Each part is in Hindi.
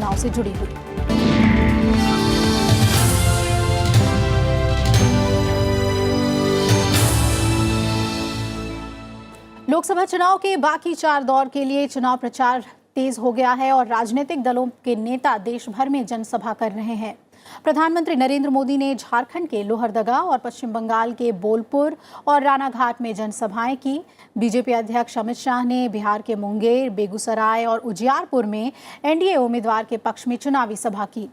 चुनाव से जुड़ी हुई। लोकसभा चुनाव के बाकी 4 दौर के लिए चुनाव प्रचार तेज हो गया है और राजनीतिक दलों के नेता देश भर में जनसभा कर रहे हैं। प्रधानमंत्री नरेंद्र मोदी ने झारखंड के लोहरदगा और पश्चिम बंगाल के बोलपुर और रानाघाट में जनसभाएं की। बीजेपी अध्यक्ष अमित शाह ने बिहार के मुंगेर, बेगूसराय और उजियारपुर में एनडीए उम्मीदवार के पक्ष में चुनावी सभा की।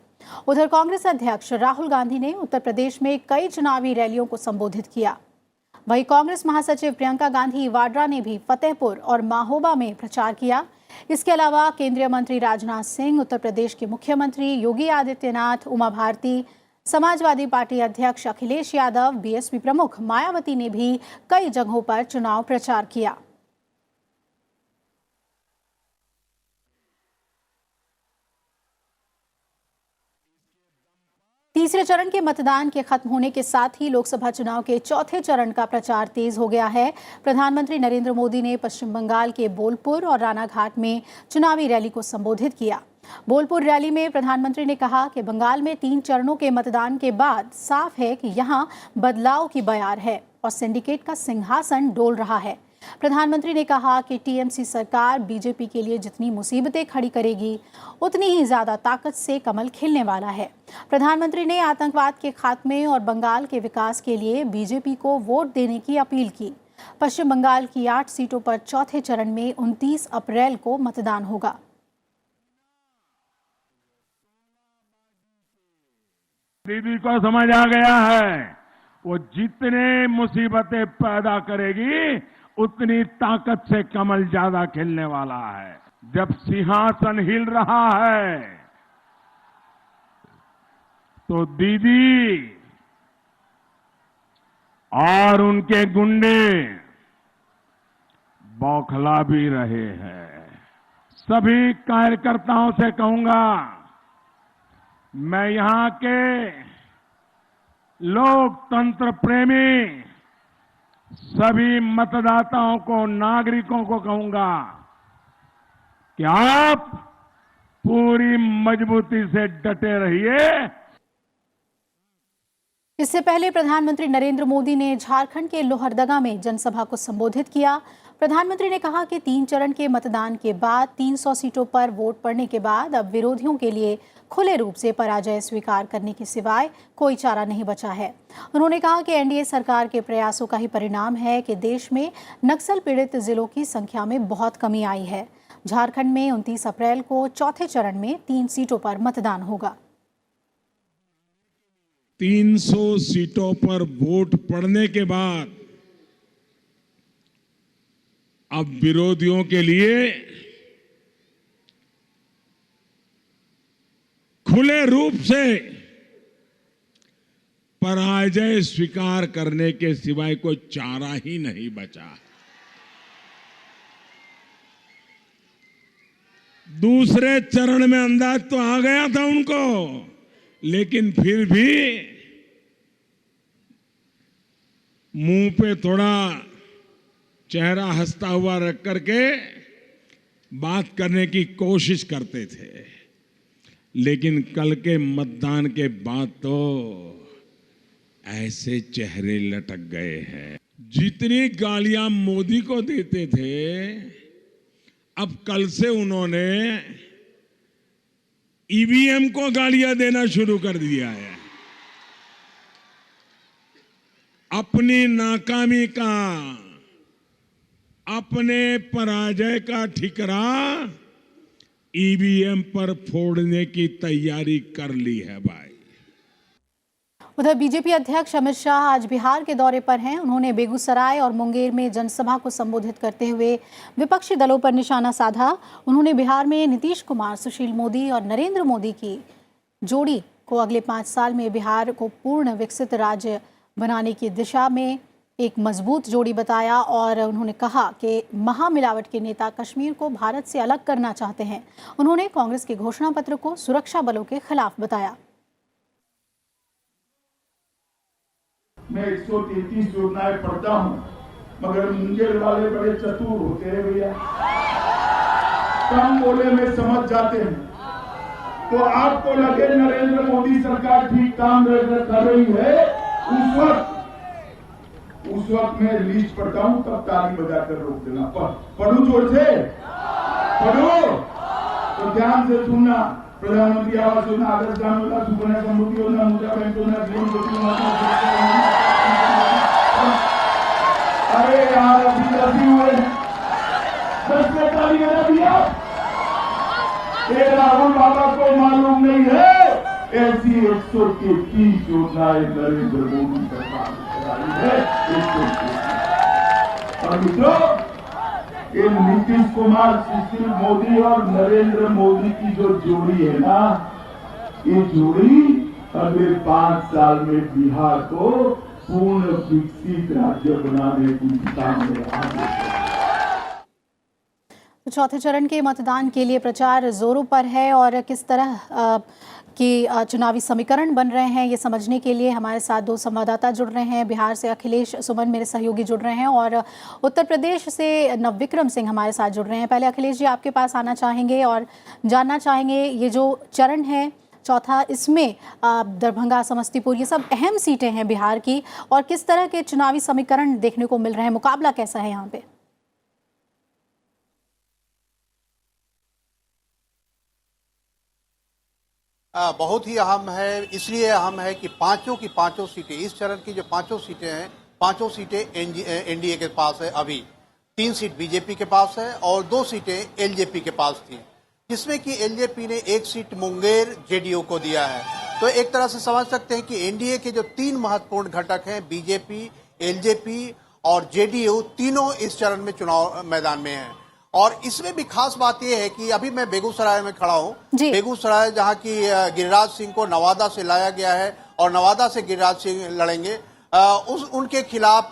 उधर कांग्रेस अध्यक्ष राहुल गांधी ने उत्तर प्रदेश में कई चुनावी रैलियों को संबोधित किया। वहीं कांग्रेस महासचिव प्रियंका गांधी वाड्रा ने भी फतेहपुर और महोबा में प्रचार किया। इसके अलावा केंद्रीय मंत्री राजनाथ सिंह, उत्तर प्रदेश के मुख्यमंत्री योगी आदित्यनाथ, उमा भारती, समाजवादी पार्टी अध्यक्ष अखिलेश यादव, बीएसपी प्रमुख मायावती ने भी कई जगहों पर चुनाव प्रचार किया। तीसरे चरण के मतदान के खत्म होने के साथ ही लोकसभा चुनाव के चौथे चरण का प्रचार तेज हो गया है। प्रधानमंत्री नरेंद्र मोदी ने पश्चिम बंगाल के बोलपुर और रानाघाट में चुनावी रैली को संबोधित किया। बोलपुर रैली में प्रधानमंत्री ने कहा कि बंगाल में 3 चरणों के मतदान के बाद साफ है कि यहां बदलाव की बयार है और सिंडिकेट का सिंहासन डोल रहा है। प्रधानमंत्री ने कहा कि टीएमसी सरकार बीजेपी के लिए जितनी मुसीबतें खड़ी करेगी, उतनी ही ज्यादा ताकत से कमल खिलने वाला है। प्रधानमंत्री ने आतंकवाद के खात्मे और बंगाल के विकास के लिए बीजेपी को वोट देने की अपील की। पश्चिम बंगाल की 8 सीटों पर चौथे चरण में 29 अप्रैल को मतदान होगा। दीदी को समझ आ गया है, वो जितने मुसीबतें पैदा करेगी उतनी ताकत से कमल ज्यादा खिलने वाला है। जब सिंहासन हिल रहा है तो दीदी और उनके गुंडे बौखला भी रहे हैं। सभी कार्यकर्ताओं से कहूंगा, मैं यहां के लोकतंत्र प्रेमी सभी मतदाताओं को, नागरिकों को कहूंगा कि आप पूरी मजबूती से डटे रहिए। इससे पहले प्रधानमंत्री नरेंद्र मोदी ने झारखंड के लोहरदगा में जनसभा को संबोधित किया। प्रधानमंत्री ने कहा कि 3 चरण के मतदान के बाद 300 सीटों पर वोट पड़ने के बाद अब विरोधियों के लिए खुले रूप से पराजय स्वीकार करने के सिवाय कोई चारा नहीं बचा है। उन्होंने कहा कि एनडीए सरकार के प्रयासों का ही परिणाम है कि देश में नक्सल पीड़ित जिलों की संख्या में बहुत कमी आई है। झारखंड में 29 अप्रैल को चौथे चरण में 3 सीटों पर मतदान होगा। 300 सीटों पर वोट पड़ने के बाद अब विरोधियों के लिए खुले रूप से पराजय स्वीकार करने के सिवाय कोई चारा ही नहीं बचा। दूसरे चरण में अंदाज तो आ गया था उनको, लेकिन फिर भी मुंह पे थोड़ा चेहरा हंसता हुआ रख करके बात करने की कोशिश करते थे। लेकिन कल के मतदान के बाद तो ऐसे चेहरे लटक गए हैं। जितनी गालियां मोदी को देते थे, अब कल से उन्होंने ईवीएम को गालियां देना शुरू कर दिया है। अपनी नाकामी का, अपने पराजय का ठिकरा ईवीएम पर फोड़ने की तैयारी कर ली है भाई। उधर बीजेपी अध्यक्ष अमित शाह आज बिहार के दौरे पर हैं। उन्होंने बेगूसराय और मुंगेर में जनसभा को संबोधित करते हुए विपक्षी दलों पर निशाना साधा। उन्होंने बिहार में नीतीश कुमार, सुशील मोदी और नरेंद्र मोदी की जोड़ी को अगले 5 साल में बिहार को पूर्ण विकसित राज्य बनाने की दिशा में एक मजबूत जोड़ी बताया और उन्होंने कहा कि महामिलावट के नेता कश्मीर को भारत से अलग करना चाहते हैं। उन्होंने कांग्रेस के घोषणा पत्र को सुरक्षा बलों के खिलाफ बताया। मैं 133 योजनाएं पढ़ता हूं, मगर मुंगेर वाले बड़े चतुर होते हैं भैया, कम बोले में समझ जाते हैं। तो आपको लगे नरेंद्र मोदी सरकार ठीक काम कर रही है, उस वक्त मैं लिस्ट पढ़ता हूं, तब ताली बजाकर रोक देना। पढ़ू जोर से, पढ़ो तो ध्यान से सुनना। प्रधानमंत्री आवास योजना, आदर्श ग्राम योजना, सुकन्या समृद्धि योजना, मुद्रा बैंक योजना, जीवन ज्योति योजना। अरे यार अभी हुए 10 में ताली बजा दिया। राहुल बाबा को मालूम नहीं है ऐसी 133 योजनाएं नरेंद्र मोदी सरकार ने चलाई है। 133। और मित्रों, ये नीतीश कुमार, सुशील मोदी और नरेंद्र मोदी की जो जोड़ी है ना, ये जोड़ी अगले 5 साल में बिहार को पूर्ण विकसित राज्य बनाने की दिशा में आगे। चौथे चरण के मतदान के लिए प्रचार जोरों पर है और किस तरह के चुनावी समीकरण बन रहे हैं ये समझने के लिए हमारे साथ 2 संवाददाता जुड़ रहे हैं। बिहार से अखिलेश सुमन मेरे सहयोगी जुड़ रहे हैं और उत्तर प्रदेश से नवविक्रम सिंह हमारे साथ जुड़ रहे हैं। पहले अखिलेश जी आपके पास आना चाहेंगे और जानना चाहेंगे ये जो चरण है चौथा, इसमें दरभंगा, समस्तीपुर, ये सब अहम सीटें हैं बिहार की, और किस तरह के चुनावी समीकरण देखने को मिल रहे हैं, मुकाबला कैसा है यहाँ पे? बहुत ही अहम है, इसलिए अहम है कि पांचों की पांचों सीटें, इस चरण की जो पांचों सीटें हैं, पांचों सीटें एनडीए के पास है। अभी 3 सीट बीजेपी के पास है और 2 सीटें एलजेपी के पास थी, जिसमें कि एलजेपी ने 1 सीट मुंगेर जेडीयू को दिया है। तो एक तरह से समझ सकते हैं कि एनडीए के जो 3 महत्वपूर्ण घटक हैं, बीजेपी, एलजेपी और जेडीयू, तीनों इस चरण में चुनाव मैदान में हैं। और इसमें भी खास बात यह है कि अभी मैं बेगूसराय में खड़ा हूं। बेगूसराय जहां की गिरिराज सिंह को नवादा से लाया गया है और नवादा से गिरिराज सिंह लड़ेंगे। उनके खिलाफ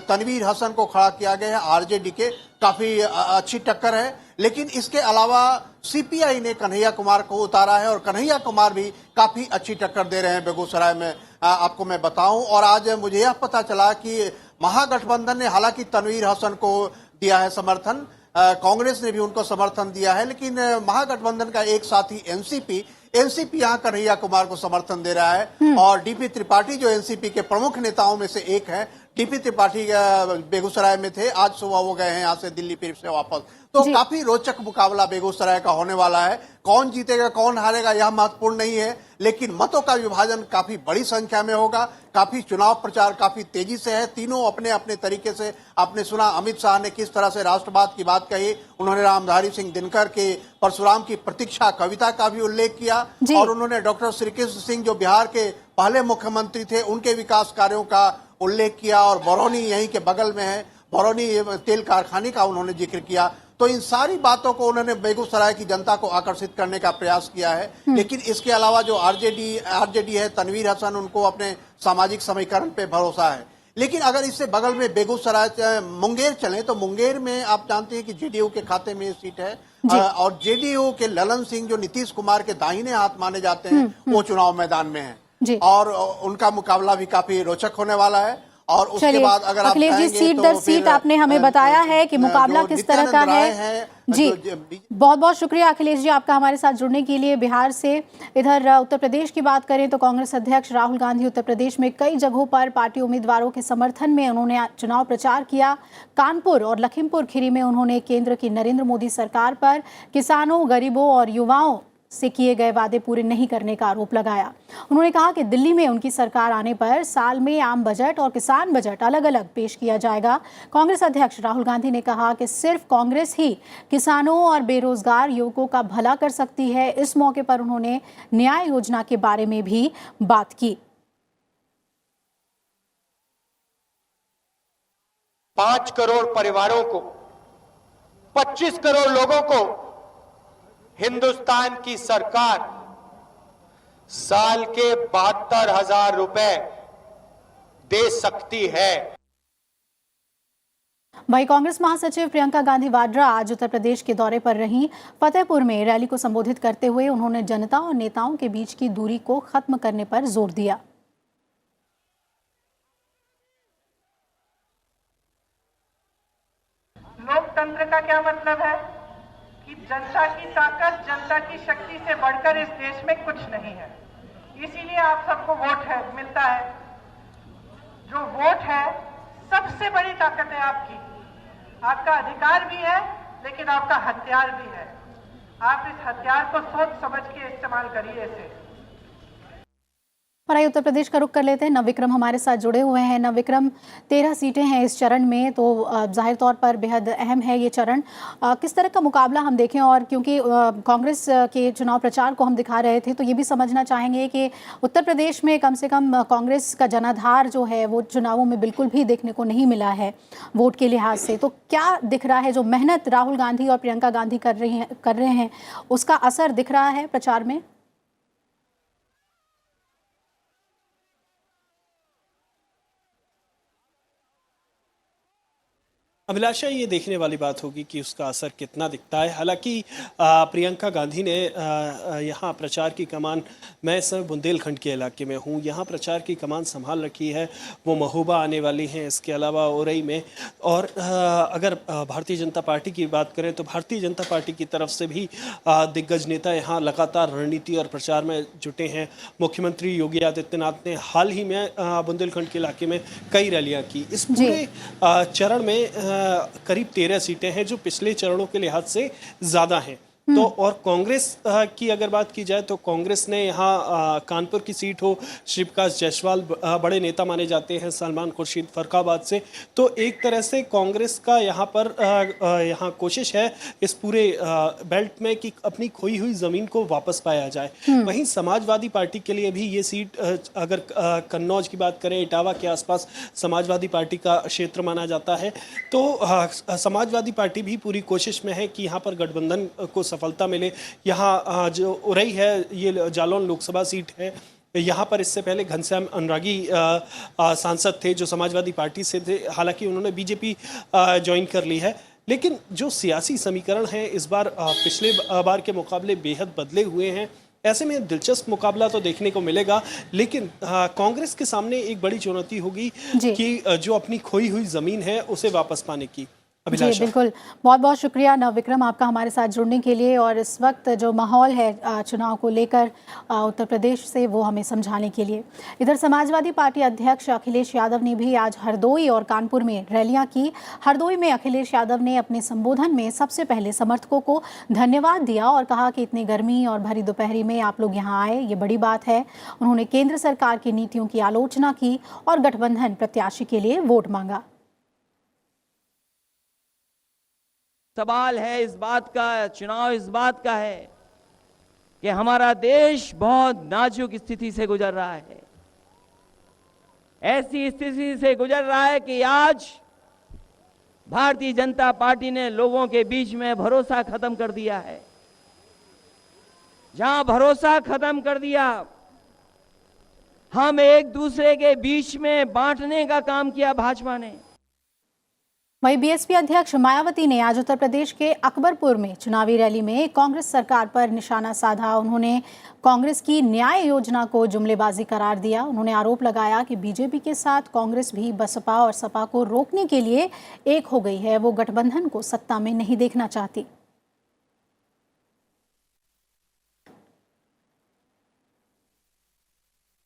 तनवीर हसन को खड़ा किया गया है। आरजेडी के काफी अच्छी टक्कर है, लेकिन इसके अलावा सीपीआई ने कन्हैया कुमार को उतारा है और कन्हैया कुमार भी काफी अच्छी टक्कर दे रहे हैं बेगूसराय में, आपको मैं बताऊं। और आज मुझे यह पता चला कि महागठबंधन ने हालांकि तनवीर हसन को दिया है समर्थन, कांग्रेस ने भी उनको समर्थन दिया है, लेकिन महागठबंधन का एक साथी एनसीपी यहां कन्हैया कुमार को समर्थन दे रहा है। और डीपी त्रिपाठी जो एनसीपी के प्रमुख नेताओं में से एक है, डीपी त्रिपाठी बेगूसराय में थे, आज सुबह वो गए हैं यहां से दिल्ली फिर से वापस। तो काफी रोचक मुकाबला बेगूसराय का होने वाला है। कौन जीतेगा कौन हारेगा यह महत्वपूर्ण नहीं है, लेकिन मतों का विभाजन काफी बड़ी संख्या में होगा। काफी चुनाव प्रचार काफी तेजी से है, तीनों अपने अपने तरीके से। आपने सुना अमित शाह ने किस तरह से राष्ट्रवाद की बात कही, उन्होंने रामधारी सिंह दिनकर के परशुराम की प्रतीक्षा कविता का भी उल्लेख किया, और उन्होंने डॉक्टर श्री कृष्ण सिंह जो बिहार के पहले मुख्यमंत्री थे उनके विकास कार्यों का उल्लेख किया, और बरौनी यहीं के बगल में है, बरौनी तेल कारखाने का उन्होंने जिक्र किया। तो इन सारी बातों को उन्होंने बेगूसराय की जनता को आकर्षित करने का प्रयास किया है। लेकिन इसके अलावा जो आरजेडी है, तनवीर हसन, उनको अपने सामाजिक समीकरण पे भरोसा है। लेकिन अगर इससे बगल में बेगूसराय मुंगेर चले तो मुंगेर में आप जानते हैं कि जेडीयू के खाते में सीट है, और जेडीयू के ललन सिंह जो नीतीश कुमार के दाहिने हाथ माने जाते हैं वो चुनाव मैदान में है, और उनका मुकाबला भी काफी रोचक होने वाला है। और उसके बाद अगर आप अखिलेश जी, सीट दर सीट आपने हमें बताया है कि मुकाबला किस तरह का है। जी, बहुत बहुत शुक्रिया अखिलेश जी आपका हमारे साथ जुड़ने के लिए। बिहार से इधर उत्तर प्रदेश की बात करें तो कांग्रेस अध्यक्ष राहुल गांधी उत्तर प्रदेश में कई जगहों पर पार्टी उम्मीदवारों के समर्थन में उन्होंने चुनाव प्रचार किया। कानपुर और लखीमपुर खीरी में उन्होंने केंद्र की नरेंद्र मोदी सरकार पर किसानों, गरीबों और युवाओं से किए गए वादे पूरे नहीं करने का आरोप लगाया। उन्होंने कहा कि दिल्ली में उनकी सरकार आने पर साल में आम बजट और किसान बजट अलग अलग पेश किया जाएगा। कांग्रेस अध्यक्ष राहुल गांधी ने कहा कि सिर्फ कांग्रेस ही किसानों और बेरोजगार युवकों का भला कर सकती है। इस मौके पर उन्होंने न्याय योजना के बारे में भी बात की। 5 करोड़ परिवारों को, 25 करोड़ लोगों को हिंदुस्तान की सरकार साल के 72,000 रुपए दे सकती है। वहीं कांग्रेस महासचिव प्रियंका गांधी वाड्रा आज उत्तर प्रदेश के दौरे पर रहीं। फतेहपुर में रैली को संबोधित करते हुए उन्होंने जनता और नेताओं के बीच की दूरी को खत्म करने पर जोर दिया। लोकतंत्र का क्या मतलब है कि जनता की ताकत, जनता की शक्ति से बढ़कर इस देश में कुछ नहीं है। इसीलिए आप सबको वोट है मिलता है। जो वोट है सबसे बड़ी ताकत है आपकी। आपका अधिकार भी है, लेकिन आपका हथियार भी है। आप इस हथियार को सोच समझ के इस्तेमाल करिए इसे। और आइए उत्तर प्रदेश का रुख कर लेते हैं। नवविक्रम हमारे साथ जुड़े हुए हैं। नवविक्रम, 13 सीटें हैं इस चरण में, तो जाहिर तौर पर बेहद अहम है ये चरण। किस तरह का मुकाबला हम देखें, और क्योंकि कांग्रेस के चुनाव प्रचार को हम दिखा रहे थे, तो ये भी समझना चाहेंगे कि उत्तर प्रदेश में कम से कम कांग्रेस का जनाधार जो है वो चुनावों में बिल्कुल भी देखने को नहीं मिला है वोट के लिहाज से। तो क्या दिख रहा है, जो मेहनत राहुल गांधी और प्रियंका गांधी कर रहे हैं उसका असर दिख रहा है प्रचार में? अभिलाषा, ये देखने वाली बात होगी कि उसका असर कितना दिखता है। हालांकि प्रियंका गांधी ने यहाँ प्रचार की कमान, मैं इस समय बुंदेलखंड के इलाके में हूँ, यहाँ प्रचार की कमान संभाल रखी है। वो महोबा आने वाली हैं, इसके अलावा ओरई में। और अगर भारतीय जनता पार्टी की बात करें तो भारतीय जनता पार्टी की तरफ से भी दिग्गज नेता यहाँ लगातार रणनीति और प्रचार में जुटे हैं। मुख्यमंत्री योगी आदित्यनाथ ने हाल ही में बुंदेलखंड के इलाके में कई रैलियाँ की। इस पूरे चरण में करीब 13 सीटें हैं, जो पिछले चरणों के लिहाज से ज्यादा हैं। तो और कांग्रेस की अगर बात की जाए तो कांग्रेस ने यहाँ कानपुर की सीट हो, शिवकाश जायसवाल बड़े नेता माने जाते हैं, सलमान खुर्शीद फर्रुखाबाद से। तो एक तरह से कांग्रेस का यहाँ पर यहाँ कोशिश है इस पूरे बेल्ट में कि अपनी खोई हुई जमीन को वापस पाया जाए। वहीं समाजवादी पार्टी के लिए भी ये सीट, अगर कन्नौज की बात करें, इटावा के आसपास समाजवादी पार्टी का क्षेत्र माना जाता है, तो समाजवादी पार्टी भी पूरी कोशिश में है कि यहाँ पर गठबंधन को सफलता मिले। यहाँ जो उरई है, ये जालौन लोकसभा सीट है, यहाँ पर इससे पहले घनश्याम अनुरागी सांसद थे जो समाजवादी पार्टी से थे। हालांकि उन्होंने बीजेपी ज्वाइन कर ली है, लेकिन जो सियासी समीकरण है इस बार पिछले बार के मुकाबले बेहद बदले हुए हैं। ऐसे में दिलचस्प मुकाबला तो देखने को मिलेगा, लेकिन कांग्रेस के सामने एक बड़ी चुनौती होगी कि जो अपनी खोई हुई जमीन है उसे वापस पाने की। जी बिल्कुल, बहुत बहुत शुक्रिया नवविक्रम आपका हमारे साथ जुड़ने के लिए, और इस वक्त जो माहौल है चुनाव को लेकर उत्तर प्रदेश से वो हमें समझाने के लिए। इधर समाजवादी पार्टी अध्यक्ष अखिलेश यादव ने भी आज हरदोई और कानपुर में रैलियां की। हरदोई में अखिलेश यादव ने अपने संबोधन में सबसे पहले समर्थकों को धन्यवाद दिया और कहा कि इतनी गर्मी और भरी दोपहरी में आप लोग यहाँ आए, ये बड़ी बात है। उन्होंने केंद्र सरकार की नीतियों की आलोचना की और गठबंधन प्रत्याशी के लिए वोट मांगा। सवाल है इस बात का, चुनाव इस बात का है कि हमारा देश बहुत नाजुक स्थिति से गुजर रहा है। ऐसी स्थिति से गुजर रहा है कि आज भारतीय जनता पार्टी ने लोगों के बीच में भरोसा खत्म कर दिया है। जहां भरोसा खत्म कर दिया, हम एक दूसरे के बीच में बांटने का काम किया भाजपा ने। वहीं बीएसपी अध्यक्ष मायावती ने आज उत्तर प्रदेश के अकबरपुर में चुनावी रैली में कांग्रेस सरकार पर निशाना साधा। उन्होंने कांग्रेस की न्याय योजना को जुमलेबाजी करार दिया। उन्होंने आरोप लगाया कि बीजेपी के साथ कांग्रेस भी बसपा और सपा को रोकने के लिए एक हो गई है, वो गठबंधन को सत्ता में नहीं देखना चाहती।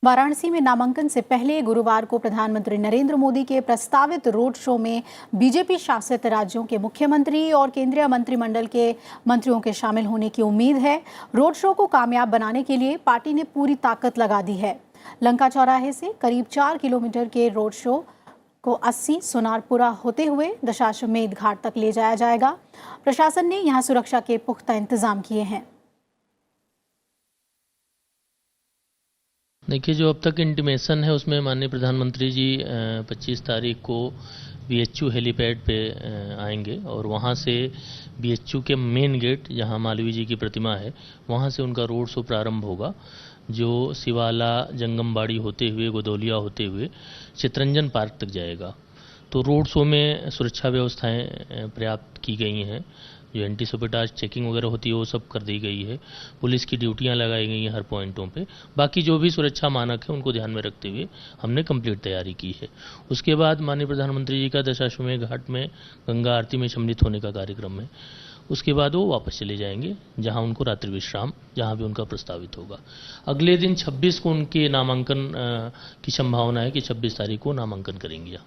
वाराणसी में नामांकन से पहले गुरुवार को प्रधानमंत्री नरेंद्र मोदी के प्रस्तावित रोड शो में बीजेपी शासित राज्यों के मुख्यमंत्री और केंद्रीय मंत्रिमंडल के मंत्रियों के शामिल होने की उम्मीद है। रोड शो को कामयाब बनाने के लिए पार्टी ने पूरी ताकत लगा दी है। लंका चौराहे से करीब 4 किलोमीटर के रोड शो को 80 सोनारपुरा होते हुए दशाश्वमेध घाट तक ले जाया जाएगा। प्रशासन ने यहां सुरक्षा के पुख्ता इंतजाम किए हैं। देखिए, जो अब तक इंटीमेशन है उसमें माननीय प्रधानमंत्री जी 25 तारीख को बीएचयू हेलीपैड पे आएंगे और वहाँ से बीएचयू के मेन गेट जहाँ मालवीय जी की प्रतिमा है वहाँ से उनका रोड शो प्रारंभ होगा, जो सिवाला जंगमबाड़ी होते हुए गोदौलिया होते हुए चितरंजन पार्क तक जाएगा। तो रोड शो में सुरक्षा व्यवस्थाएं पर्याप्त की गई हैं। जो एंटी सैबोटाज चेकिंग वगैरह होती है वो सब कर दी गई है। पुलिस की ड्यूटियां लगाई गई हैं हर पॉइंटों पे। बाकी जो भी सुरक्षा मानक है उनको ध्यान में रखते हुए हमने कंप्लीट तैयारी की है। उसके बाद माननीय प्रधानमंत्री जी का दशाश्वमेध घाट में गंगा आरती में सम्मिलित होने का कार्यक्रम है। उसके बाद वो वापस चले जाएंगे जहां उनको रात्रि विश्राम जहां भी उनका प्रस्तावित होगा। अगले दिन 26 को उनके नामांकन की संभावना है कि 26 तारीख को नामांकन करेंगे।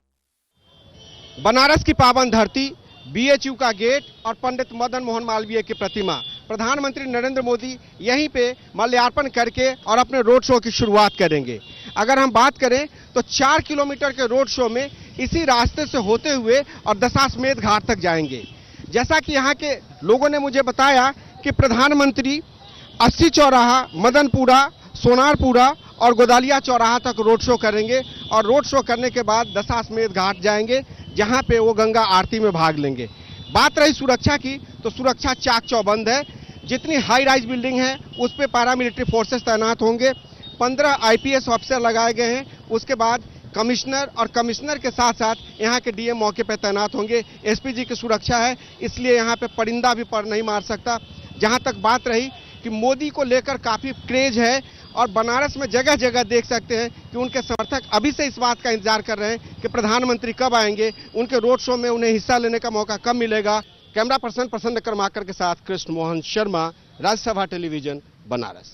बनारस की पावन धरती, बीएचयू का गेट और पंडित मदन मोहन मालवीय की प्रतिमा, प्रधानमंत्री नरेंद्र मोदी यहीं पे माल्यार्पण करके और अपने रोड शो की शुरुआत करेंगे। अगर हम बात करें तो 4 किलोमीटर के रोड शो में इसी रास्ते से होते हुए और दशाश्वमेध घाट तक जाएंगे। जैसा कि यहाँ के लोगों ने मुझे बताया कि प्रधानमंत्री 80 चौराहा, मदनपुरा, सोनारपुरा और गोदालिया चौराहा तक रोड शो करेंगे और रोड शो करने के बाद दशाश्वमेध घाट जाएंगे जहां पे वो गंगा आरती में भाग लेंगे। बात रही सुरक्षा की तो सुरक्षा चाक चौबंद है। जितनी हाई राइज बिल्डिंग है उस पे पैरामिलिट्री फोर्सेस तैनात होंगे। 15 आईपीएस ऑफिसर लगाए गए हैं। उसके बाद कमिश्नर और कमिश्नर के साथ साथ यहाँ के डीएम मौके पर तैनात होंगे। एसपीजी की सुरक्षा है, इसलिए यहाँ पे परिंदा भी पर नहीं मार सकता। जहां तक बात रही कि मोदी को लेकर काफी क्रेज है और बनारस में जगह जगह देख सकते हैं कि उनके समर्थक अभी से इस बात का इंतजार कर रहे हैं कि प्रधानमंत्री कब आएंगे, उनके रोड शो में उन्हें हिस्सा लेने का मौका कब मिलेगा। कैमरा पर्सन प्रसन्न कर्माकर के साथ कृष्ण मोहन शर्मा, राज्यसभा टेलीविजन, बनारस।